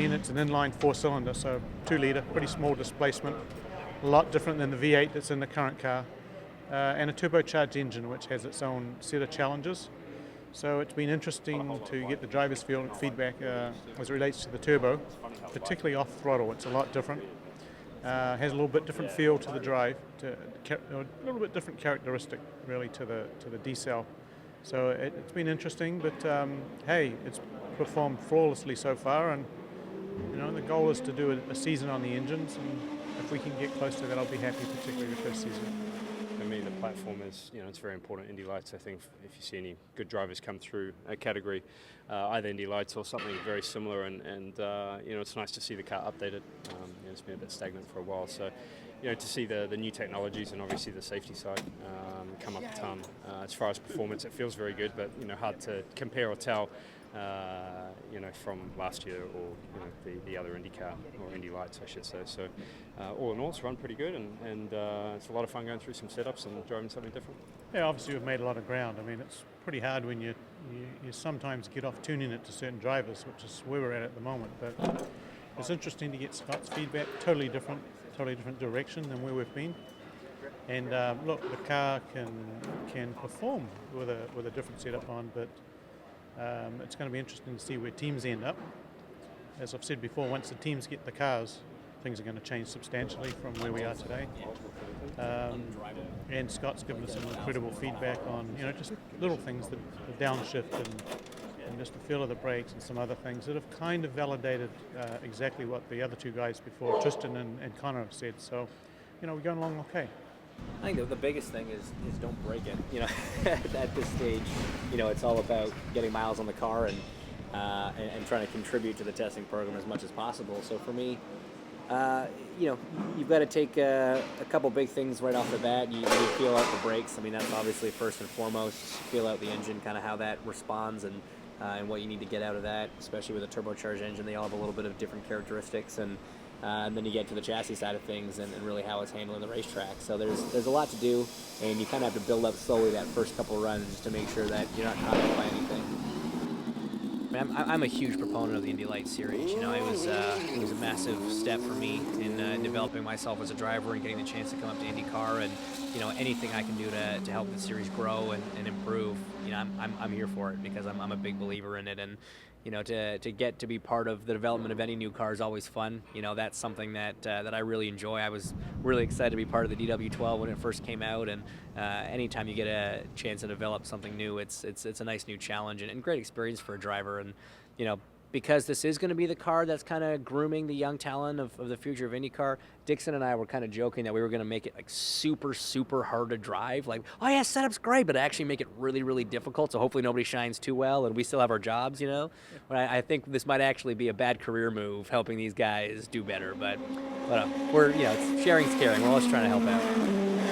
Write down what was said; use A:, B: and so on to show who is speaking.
A: seen, it's an inline 4-cylinder, so 2-litre, pretty small displacement, a lot different than the V8 that's in the current car, and a turbocharged engine which has its own set of challenges. So it's been interesting to get the driver's feedback as it relates to the turbo, particularly off throttle. It's a lot different. Has a little bit different feel to the drive, a little bit different characteristic really to the decel. So it's been interesting, but hey, it's performed flawlessly so far, and the goal is to do a season on the engines, and if we can get close to that, I'll be happy, particularly the first season.
B: For me, the platform is, it's very important. IndyLights, I think, if you see any good drivers come through a category, either IndyLights or something very similar, and it's nice to see the car updated. It's been a bit stagnant for a while, so to see the new technologies and obviously the safety side come up a ton. As far as performance, it feels very good, but hard to compare or tell. From last year or the other Indy car, or IndyLights I should say. So all in all, it's run pretty good, and it's a lot of fun going through some setups and driving something different.
A: Yeah, obviously we've made a lot of ground. I mean, it's pretty hard when you sometimes get off tuning it to certain drivers, which is where we're at the moment. But it's interesting to get Scott's feedback. Totally different direction than where we've been. And look, the car can perform with a different setup on, but it's going to be interesting to see where teams end up. As I've said before, once the teams get the cars, things are going to change substantially from where we are today. And Scott's given us some incredible feedback on, just little things, the downshift and just the feel of the brakes and some other things that have kind of validated exactly what the other two guys before, Tristan and Connor, have said. So, we're going along okay.
C: I think that the biggest thing is don't break it. At this stage, it's all about getting miles on the car and trying to contribute to the testing program as much as possible. So for me, you've got to take a couple big things right off the bat. You feel out the brakes. I mean, that's obviously first and foremost. Feel out the engine, kind of how that responds and what you need to get out of that, especially with a turbocharged engine. They all have a little bit of different characteristics, and then you get to the chassis side of things and really how it's handling the racetrack. So there's a lot to do, and you kind of have to build up slowly that first couple runs to make sure that you're not caught up by anything. I'm a huge proponent of the IndyLights series. It was a massive step for me in developing myself as a driver and getting the chance to come up to IndyCar, and anything I can do to help the series grow and improve. I'm here for it because I'm a big believer in it, and to get to be part of the development of any new car is always fun. That's something that I really enjoy. I was really excited to be part of the DW12 when it first came out, and anytime you get a chance to develop something new, it's a nice new challenge and great experience for a driver. And because this is going to be the car that's kind of grooming the young talent of the future of IndyCar, Dixon and I were kind of joking that we were going to make it like super, super hard to drive. Like, oh yeah, setup's great, but actually make it really, really difficult. So hopefully nobody shines too well and we still have our jobs, But I think this might actually be a bad career move, helping these guys do better. But we're, it's sharing's caring. We're always trying to help out.